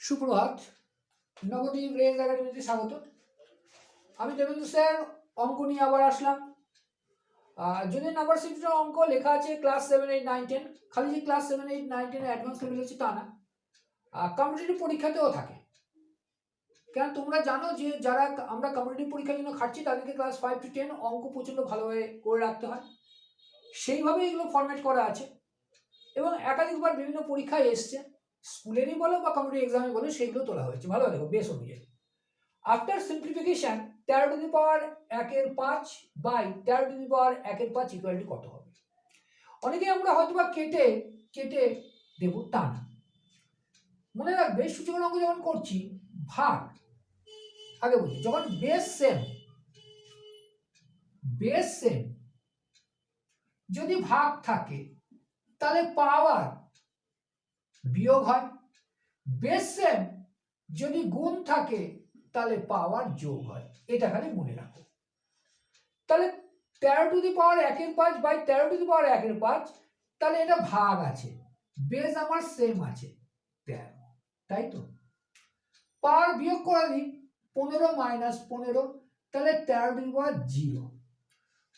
সুপ্রভাত। নবদ্বীপ রেঞ্জ একাডেমিতে স্বাগত। আমি দেবেন্দ্র স্যার অঙ্ক নিয়ে আবার আসলাম। যদি নাম্বার সিস্টেমের অঙ্ক লেখা আছে ক্লাস 7, 8, 9, 10, খালি যে ক্লাস 7, 8, 9, 10 অ্যাডভান্স লেভেল হচ্ছে তা না, কম্পিটিটিভ পরীক্ষাতেও থাকে। কেন তোমরা জানো যে যারা আমরা কম্পিটিটিভ পরীক্ষার জন্য খাটছি তাদেরকে ক্লাস 5 to 10 অঙ্ক প্রচণ্ড ভালোভাবে করে রাখতে হয়, সেইভাবে এগুলো ফরম্যাট করা আছে এবং একাধিকবার বিভিন্ন পরীক্ষায় এসছে, স্কুলেরই বলো বা কম্পিটিটিভ এক্সামে বলো, সেইগুলো তোলা হয়েছে। ভালো দেখো বেস অনুযায়ী। After simplification 13 to the power 1/5 by 13 to the power 1/5 equal to কত হবে? অনেকে আমরা হয়তো বা কেটে কেটে দেব, তা না। মনে রাখবে সূচকের অঙ্ক যখন করছি ভাগ, আগে বলছি যখন বেস সেম যদি ভাগ থাকে তাহলে পাওয়ার বিয়োগ হয়, বেস সেম যদি গুণ থাকে তাহলে পাওয়ার যোগ হয়। এটা খালি মনে রাখো। তাহলে 13 to the power 1/5 by 13 to the power 1/5, তাহলে এটা ভাগ আছে, বেস আমার সেম আছে 13, তাই তো? পাওয়ার বিয়োগ করে দিই, 15 মাইনাস 15, তাহলে 13 টু দি পাওয়ার 0।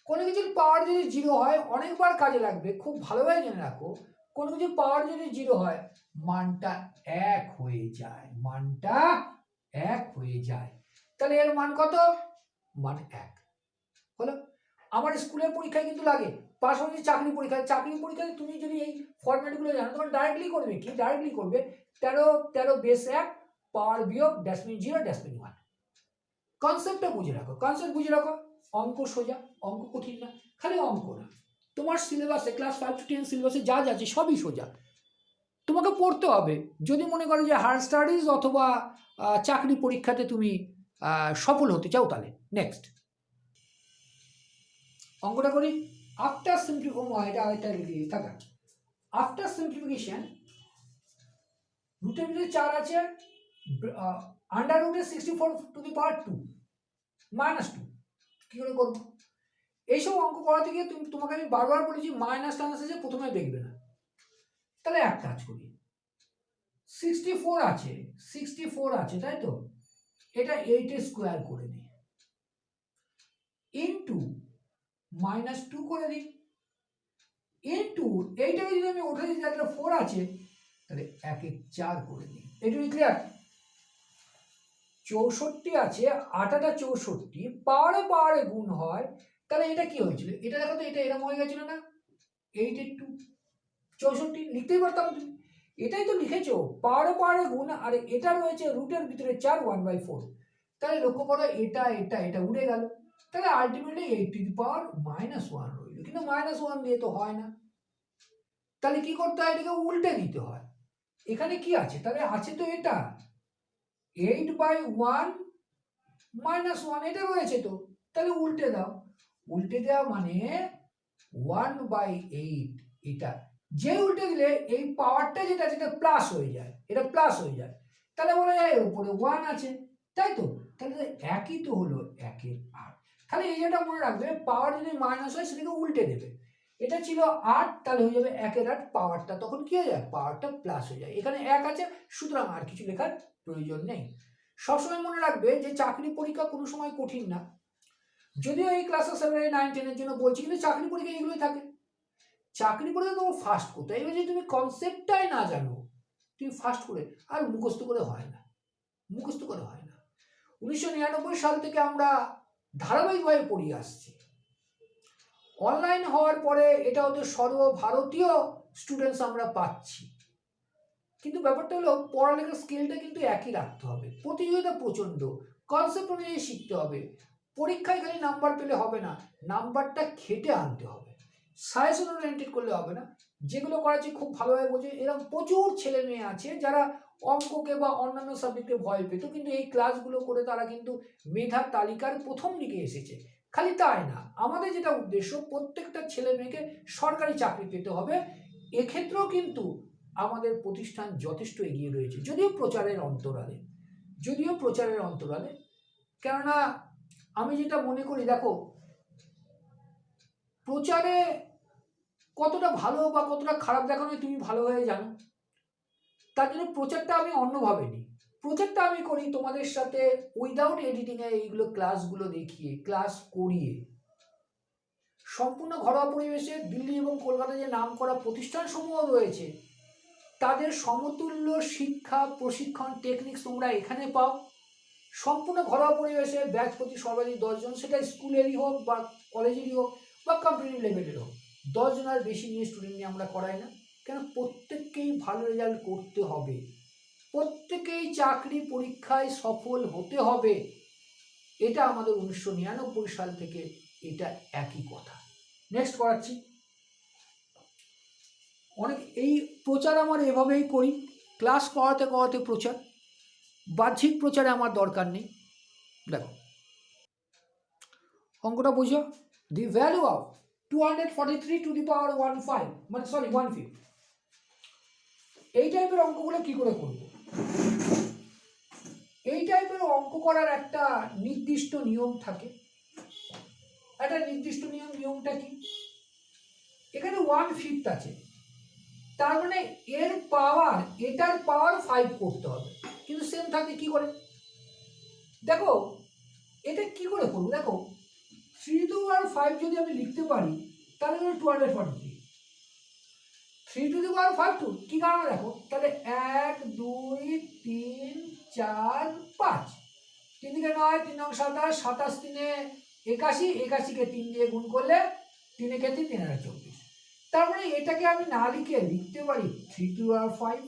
কোনো কিছুর পাওয়ার যদি 0 হয় অনেকবার কাজে লাগবে, খুব ভালোভাবে জেনে রাখো। কোনো কিছুর পাওয়ার যদি 0 হয় মানটা 1 হয়ে যায়, মানটা 1 হয়ে যায়। তাহলে এর মান কত? মান 1 হলো। আমার স্কুলের পরীক্ষায় কিন্তু লাগে, পাশাপাশি চাকরি পরীক্ষায় তুমি যদি এই ফরম্যাটগুলো জানো তখন ডাইরেক্টলি করবে কি, ডাইরেক্টলি করবে 13 বেস 1 পাওয়ার বিয়োগ ড্যাশমিন 0 ড্যাশমিন 1। কনসেপ্টটা বুঝে রাখো, কনসেপ্ট বুঝে রাখো। অঙ্ক সোজা, অঙ্ক কঠিন না, খালি অঙ্ক না, তোমার সিলেবাসে ক্লাস 5 to 10 সিলেবাসে যা আছে সবই সোজা। তোমাকে পড়তে হবে যদি মনে করো যে হায়ার স্টাডিজ অথবা চাকরি পরীক্ষাতে তুমি সফল হতে চাও। তাহলে নেক্সট অঙ্কটা করি। আফটার সিম্পলিফিকেশন রুটের ভিতরে 4 আছে, আন্ডার রুটে 64 টু দি পাওয়ার 2 মাইনাস 2 কি করে করবো? এইসব অঙ্ক করাতে গিয়ে তোমাকে আমি বারবার বলেছি মাইনাস টাইনাস আছে প্রথমে দেখবে না। তাহলে এক কাজ করি, 64 আছে তাই তো, এটা 8 এর স্কোয়ার করে দিই, ইন্টু মাইনাস 2 করে দিই, ইন্টু এইটাকে যদি আমি উঠে দিই একটা 4 আছে, তাহলে 1/4 করে দিই। এটুকু ক্লিয়ার? 64 আছে, 8টা 64 পাওয়ারে গুণ হয়, তাহলে এটা কি হয়েছিল? এটা দেখো তো, এটা এরকম হয়ে গেছিল না, 8/2 64 লিখতেই পারতাম তুমি, এটাই তো লিখেছো, পাওয়ারে গুণ, আর এটা রয়েছে রুটের ভিতরে 4 1/4। তাহলে লক্ষ্য করো এটা উড়ে গেল, তাহলে আলটিমেটলি 8 টু দি পাওয়ার -1 রইল, কিন্তু -1 দিয়ে তো হয় না। তাহলে কি করতে হয়? এটাকে উল্টে দিতে হয়। এখানে কি আছে? তাহলে আছে তো এটা 8/1 -1, এটা রয়েছে তো, তাহলে উল্টে দাও। উল্টে দেওয়া মানে 1/8, এটা যে উল্টে দিলে এই পাওয়ারটা যেটা আছে এটা প্লাস হয়ে যায়, এটা প্লাস হয়ে যায়, তাহলে বলা যায় উপরে 1 আছে, তাই তো? তাহলে একই তো হলো 1/8। তাহলে এই যেটা মনে রাখবে, পাওয়ার যদি মাইনাস হয় সেটাকে উল্টে দেবে। এটা ছিল 8, তাহলে হয়ে যাবে 1/8, পাওয়ারটা তখন কি হয়ে যায়? পাওয়ারটা প্লাস হয়ে যায়। এখানে 1 আছে, সুতরাং আর কিছু লেখার প্রয়োজন নেই। সবসময় মনে রাখবে যে চাকরি পরীক্ষা কোনো সময় কঠিন না, যদিও এই ক্লাস 7, 8, 9, 10 এর জন্য বলছি, কিন্তু চাকরি পরীক্ষা এগুলোই থাকে। চাকরি পরীক্ষা তোমার ফাস্ট করতে হয়। এবার যদি তুমি কনসেপ্টটাই না জানো, তুমি ফাস্ট করে আর মুখস্থ করে হয় না, 1999 সাল থেকে আমরা ধারাবাহিকভাবে পড়িয়ে আসছি। অনলাইন হওয়ার পরে এটা হচ্ছে সর্বভারতীয় স্টুডেন্টস আমরা পাচ্ছি, কিন্তু ব্যাপারটা হলো পড়ালেখার স্কিলটা কিন্তু একই রাখতে হবে। প্রতিযোগিতা প্রচন্ড, কনসেপ্ট অনুযায়ী শিখতে হবে। পরীক্ষায় খালি নাম্বার পেলে হবে না, নাম্বারটা খেটে আনতে হবে। সাজেশন ওরিয়েন্টেড করলে হবে না। যেগুলো করাচ্ছি খুব ভালোভাবে বোঝে, এরকম প্রচুর ছেলে মেয়ে আছে যারা অঙ্ককে বা অন্যান্য সাবজেক্টকে ভয় পেত, কিন্তু এই ক্লাসগুলো করে তারা কিন্তু মেধা তালিকার প্রথম দিকে এসেছে। খালি তাই না, আমাদের যেটা উদ্দেশ্য প্রত্যেকটা ছেলে মেয়েকে সরকারি চাকরি পেতে হবে। এক্ষেত্রেও কিন্তু আমাদের প্রতিষ্ঠান যথেষ্ট এগিয়ে রয়েছে, যদিও প্রচারের অন্তরালে। কেননা আমি যেটা মনে করি, দেখো প্রচারে কতটা ভালো বা কতটা খারাপ দেখানো তুমি ভালোভাবে জানো, তার জন্য প্রচারটা আমি অন্যভাবে নিই। প্রজেক্টটা আমি করি তোমাদের সাথে উইদাউট এডিটিংয়ে, এইগুলো ক্লাসগুলো দেখিয়ে, ক্লাস করিয়ে, সম্পূর্ণ ঘরোয়া পরিবেশে দিল্লি এবং কলকাতায় যে নামকরা প্রতিষ্ঠানসমূহ রয়েছে তাদের সমতুল্য শিক্ষা প্রশিক্ষণ টেকনিক্স তোমরা এখানে পাও। সম্পূর্ণ ঘরোয়া পরিবেশে, ব্যাচ প্রতি সর্বাধিক 10 জন, সেটা স্কুলেরই হোক বা কলেজেরই হোক বা কম্পিটিটিভ লেভেলের হোক। 10 জনের বেশি নিয়ে স্টুডেন্ট নিয়ে আমরা করাই না, কেন প্রত্যেককেই ভালো রেজাল্ট করতে হবে, প্রত্যেকেই চাকরি পরীক্ষায় সফল হতে হবে। এটা আমাদের 1999 সাল থেকে এটা একই কথা। নেক্সট করাচ্ছি। অনেক এই প্রচার আমার এভাবেই করি, ক্লাস করাতে করাতে প্রচার, বাহ্যিক প্রচারে আমার দরকার নেই। দেখো অঙ্কটা বুঝো, the value of 243 to the power 15, মানে সরি 15, এই টাইপের অঙ্কগুলো কি করে করব? এই টাইপের অঙ্ক করার একটা নির্দিষ্ট নিয়ম থাকে। একটা নির্দিষ্ট নিয়মটা কি? এখানে 1/5 আছে, তার মানে এর পাওয়ার, এটার পাওয়ার 5 করতে হবে, কিন্তু সেম থাকে কি করে? দেখো এটা কি করে করবো, দেখো 3 টু দি পাওয়ার 5 যদি আমি লিখতে পারি তাহলে 243, 3 টু দি পাওয়ার 5 টু কি কারণে, দেখো তাহলে 1 2 3 4 5, 3 দিকে 9, 3 9 27, 27 3 81, 81 কে 3 দিয়ে গুণ করলে 3 একে 3 3 আর 24। তার মানে এটাকে আমি না লিখে লিখতে পারি 3 two the power 5।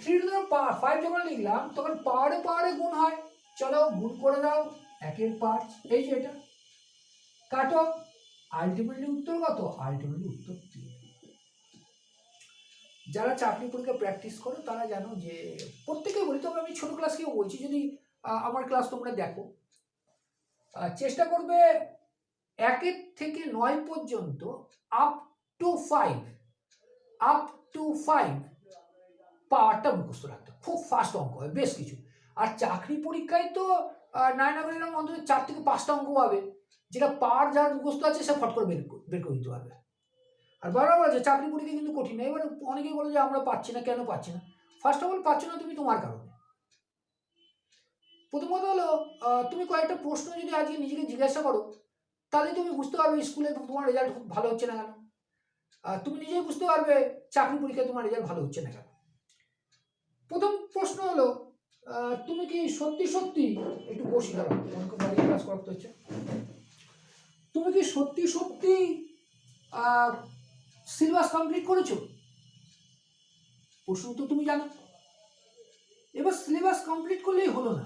3 two the পাওয়ার 5 যখন লিখলাম তখন পাওয়ারে পাওয়ারে গুণ হয়, চলো গুণ করে দাও, 1 এর 5, এই যে এটা কাটো, আলটিমেটলি উত্তর কত? আলটিমেটলি উত্তর 3। যারা চাকরি পরীক্ষা প্র্যাকটিস করো তারা জানো যে, প্রত্যেকে বলি, তবে আমি ছোট ক্লাসকেও বলছি, যদি আমার ক্লাস তোমরা দেখো, চেষ্টা করবে 1 থেকে 9 পর্যন্ত আপ টু 5 পাওয়ারটা মুখস্থ রাখতে, খুব ফাস্ট অঙ্ক হয় বেশ কিছু। আর চাকরি পরীক্ষায় তো 9 অন্তত 4 থেকে 5টা অঙ্ক পাবে, যেটা পাওয়ার যার মুখস্থ আছে সে ফট করে বের করে দিতে পারবে। আর বারবার বলছে চাকরি পরীক্ষা কিন্তু কঠিন না। এবার অনেকেই বলে যে আমরা পাচ্ছি না, কেন পাচ্ছি না? ফার্স্ট অফ অল পাচ্ছ না তুমি তোমার কারণে। প্রথমত হলো তুমি কয়েকটা প্রশ্ন যদি আজকে নিজেকে জিজ্ঞাসা করো তাহলে তুমি বুঝতে পারবে স্কুলে তোমার রেজাল্ট খুব ভালো হচ্ছে না কেন, তুমি নিজেই বুঝতে পারবে চাকরি পরীক্ষায় তোমার রেজাল্ট ভালো হচ্ছে না কেন। প্রথম প্রশ্ন হলো, তুমি কি সত্যি সত্যি, একটু বসি দাঁড়াও, অনেক বাড়ির ক্লাস করতে হচ্ছে, তুমি কি সত্যি সত্যি সিলেবাস কমপ্লিট করেছো? প্রশ্ন তো তুমি জানো। এবার সিলেবাস কমপ্লিট করলেই হলো না,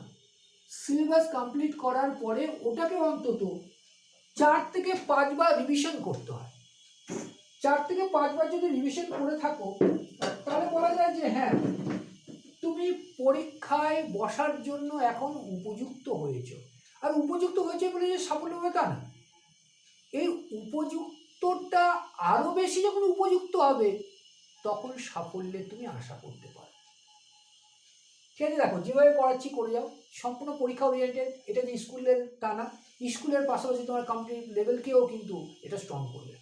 সিলেবাস কমপ্লিট করার পরে ওটাকে অন্তত 4 থেকে 5 বার রিভিশন করতে হয়। 4 থেকে 5 বার যদি রিভিশন করে থাকো তাহলে বলা যায় যে হ্যাঁ, তুমি পরীক্ষায় বসার জন্য এখন উপযুক্ত হয়েছো। আর উপযুক্ত হয়েছে বলে যে সাফল্য হবে তা না, এই উপযুক্তটা আরো বেশি যখন উপযুক্ত হবে তখন সাফল্যে তুমি আশা করতে পারো। ঠিক আছে, দেখো যেভাবে পড়াচ্ছি করে যাও, সম্পূর্ণ পরীক্ষা ওরিয়েন্টেড। এটা যে স্কুলের তা না, স্কুলের পাশাপাশি তোমার কম্পিটিটিভ লেভেলকেও কিন্তু এটা স্ট্রং করবে।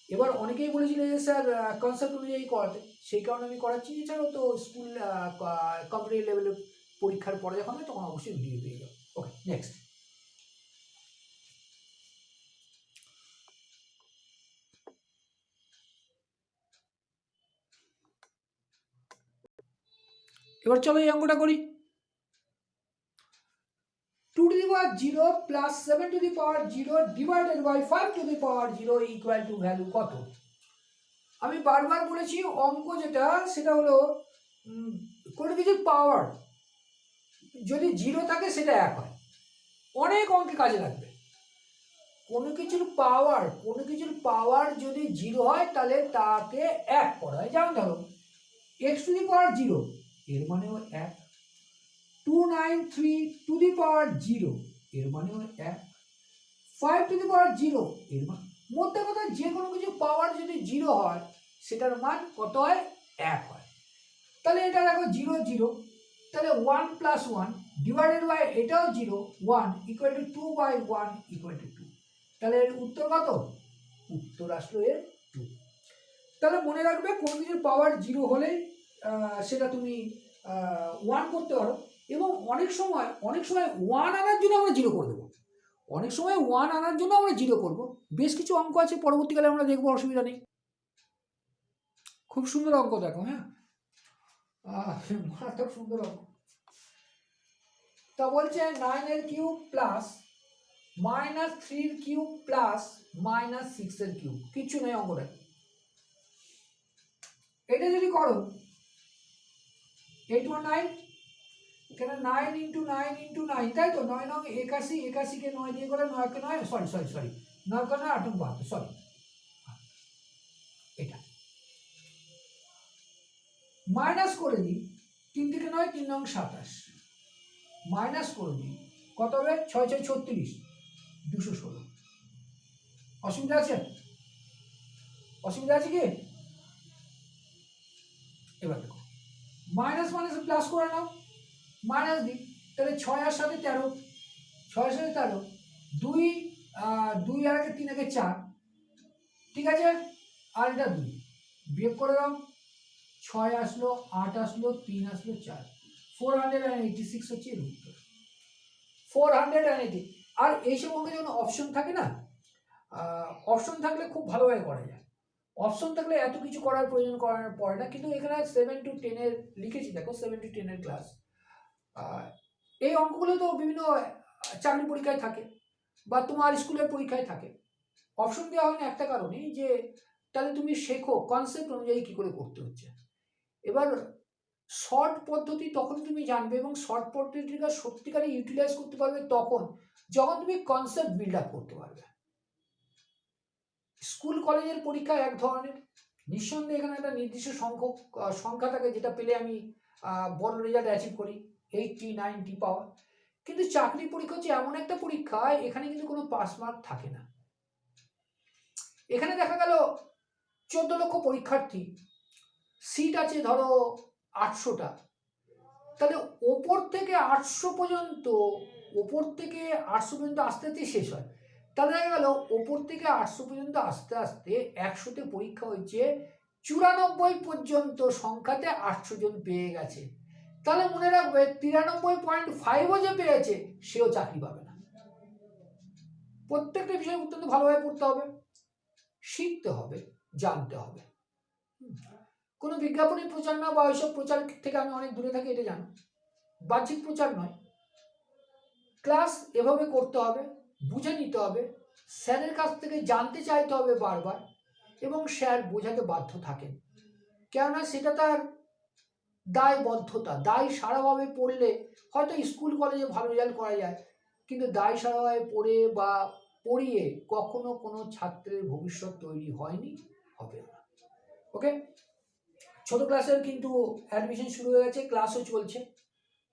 এবার অনেকেই বলেছিল যে স্যার কনসেপ্ট অনুযায়ী করাতে, সেই কারণে আমি করাচ্ছি। এছাড়াও তো স্কুল কম্পিটিটিভ লেভেলের পরীক্ষার পরে যখন হবে তখন অবশ্যই ভিডিও পেয়ে যাও। ওকে, নেক্সট। এবার চলো এই অঙ্কটা করি। 2 to the power 0 plus 7 to the power 0 divided by 5 to the power 0 equal to value কত? আমি বারবার বলেছি অঙ্ক যেটা সেটা হলো কোনো কিছুর পাওয়ার যদি 0 থাকে সেটা 1 হয়। অনেক অঙ্কে কাজে লাগবে। কোনো কিছুর পাওয়ার যদি 0 হয় তাহলে তাকে 1 করা হয়। যেমন ধরো x to the power 0 এর মানেও 1, 293 to the power 0 এর মানেও 1, 5 to the power 0 এর মান, মোদ্দা কথা যে কোনো কিছু পাওয়ার যদি 0 হয় সেটার মান কত হয়? 1 হয়। তাহলে এটা দেখো 0 0, তাহলে 1 plus 1 ডিভাইডেড বাই এটাও 0 1 equal to 2 by 1 equal to 2। তাহলে এর উত্তর কত? উত্তর আসলো এর 2। তাহলে মনে রাখবে কোন কিছুর পাওয়ার 0 হলে সেটা তুমি 1 করতে পারো, এবং অনেক সময় 1 আনার জন্য আমরা 0 করে দেবো, অনেক সময় 1 আনার জন্য আমরা 0 করব। বেশ কিছু অঙ্ক আছে, পরবর্তীকালে আমরা দেখবো, অসুবিধা নেই। খুব সুন্দর অঙ্ক দেখো, হ্যাঁ, মারাত্মক সুন্দর অঙ্ক। তা বলছে 9 এর কিউব প্লাস -3 এর কিউব প্লাস -6 এর কিউব, কিছু নেই অঙ্কটা। এটা যদি করো 8 1 9, এখানে 9 × 9 × 9, তাই তো, 9 9 81, 81 কে 9 দিয়ে করে 9 কে 9, সরি 9 কে 9 8 72, সরি, এটা মাইনাস করে দিই, 3 থেকে 9 3 9 27, মাইনাস করে দিই, কত হবে, 6 6 36, 216। অসুবিধা আছে? অসুবিধা আছে কি? এবার দেখো, মাইনাস মাইনাস প্লাস করে নাও, মাইনাস দিই, তাহলে 6 আর 7 13, 6 এর সাথে 13, 2 2 আর 3 একে 4, ঠিক আছে, আর এটা 2 বিয়োগ করে দাও, 6 আসলো, 8 আসলো, 3 আসলো, 4, 486 হচ্ছে এর উত্তর, 480। আর এইসব অঙ্কে যখন অপশন থাকে না, অপশন থাকলে খুব ভালোভাবে করা যায়, অপশন থাকলে এত কিছু করার প্রয়োজন পড়ে না। কিন্তু এখানে 7 to 10 এর লিখেছি, দেখো 7 to 10 এর ক্লাস। এই অঙ্কগুলো তো বিভিন্ন চাকরি পরীক্ষায় থাকে বা তোমার স্কুলের পরীক্ষায় থাকে। অপশন দেওয়া হয় না একটা কারণেই, যে তাহলে তুমি শেখো কনসেপ্ট অনুযায়ী কি করে করতে হচ্ছে। এবার শর্ট পদ্ধতি তখন তুমি জানবে, এবং শর্ট পদ্ধতিটা সত্যিকারে ইউটিলাইজ করতে পারবে তখন যখন তুমি কনসেপ্ট বিল্ড আপ করতে পারবে। স্কুল কলেজের পরীক্ষা এক ধরনের, নিঃসন্দেহে এখানে একটা নির্দিষ্ট সংখ্যা থাকে, যেটা পেলে আমি বড় রেজাল্ট অ্যাচিভ করি, 80 90 পাওয়া। কিন্তু চাকরি পরীক্ষা হচ্ছে এমন একটা পরীক্ষা, এখানে কিন্তু কোনো পাস মার্ক থাকে না। এখানে দেখা গেল 14 লক্ষ পরীক্ষার্থী, সিট আছে ধরো 800টা, তাহলে ওপর থেকে 800 পর্যন্ত, ওপর থেকে 800 পর্যন্ত আস্তে আস্তে শেষ হয়। তাহলে দেখা গেল ওপর থেকে 800 পর্যন্ত আস্তে আস্তে 100তে পরীক্ষা হয়েছে, 94 পর্যন্ত সংখ্যাতে 800 জন পেয়ে গেছে। তাহলে মনে রাখবে 93.5ও যে পেয়েছে সেও চাকরি পাবে না। প্রত্যেকটা বিষয় অত্যন্ত ভালোভাবে পড়তে হবে, শিখতে হবে, জানতে হবে। কোনো বিজ্ঞাপনী প্রচার না বা ওইসব প্রচার থেকে আমি অনেক দূরে থাকি, এটা জানো, বাহ্যিক প্রচার নয়। ক্লাস এভাবে করতে হবে, বুঝে নিতে হবে, স্যারের কাছ থেকে জানতে চাইতে হবে বারবার, এবং স্যার বোঝাতে বাধ্য থাকেন, কেননা সেটা তার দায়বদ্ধতা। দায় সারাভাবে পড়লে হয়তো স্কুল কলেজে ভালো রেজাল্ট করা যায়, কিন্তু দায় সারাভাবে পড়ে বা পড়িয়ে কখনো কোনো ছাত্রের ভবিষ্যৎ তৈরি হয়নি, হবে না। ওকে, ছোট ক্লাসের কিন্তু অ্যাডমিশন শুরু হয়ে গেছে, ক্লাসও চলছে।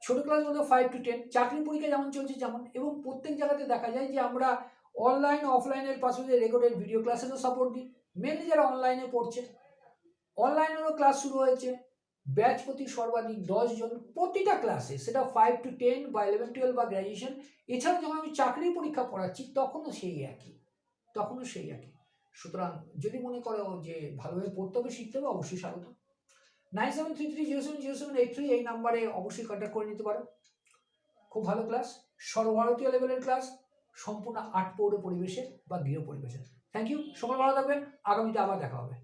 ছোট ক্লাস বলতে 5 to 10, চাকরির পরীক্ষা যেমন চলছে যেমন, এবং প্রত্যেক জায়গাতে দেখা যায় যে আমরা অনলাইন অফলাইনের পাশাপাশি রেকর্ডেড ভিডিও ক্লাসেরও সাপোর্ট দিই। মেনলি যারা অনলাইনে পড়ছে, অনলাইনেরও ক্লাস শুরু হয়েছে, ব্যাচ প্রতি সর্বাধিক 10 জন প্রতিটা ক্লাসে, সেটা 5 to 10 বা 11 12 বা গ্র্যাজুয়েশন। এছাড়া যখন আমি চাকরির পরীক্ষা পড়াচ্ছি তখনও সেই একই। সুতরাং যদি মনে করো যে ভালোভাবে পড়তে হবে, শিখতে হবে, অবশ্যই স্বাগত। 9733070783 এই নাম্বারে অবশ্যই কন্ট্যাক্ট করে নিতে পারো। খুব ভালো ক্লাস, সর্বভারতীয় লেভেলের ক্লাস, সম্পূর্ণ 8 পৌর পরিবেশে বা গৃহ পরিবেশে। থ্যাংক ইউ, সকল ভালো থাকবেন, আগামীতে আবার দেখা হবে।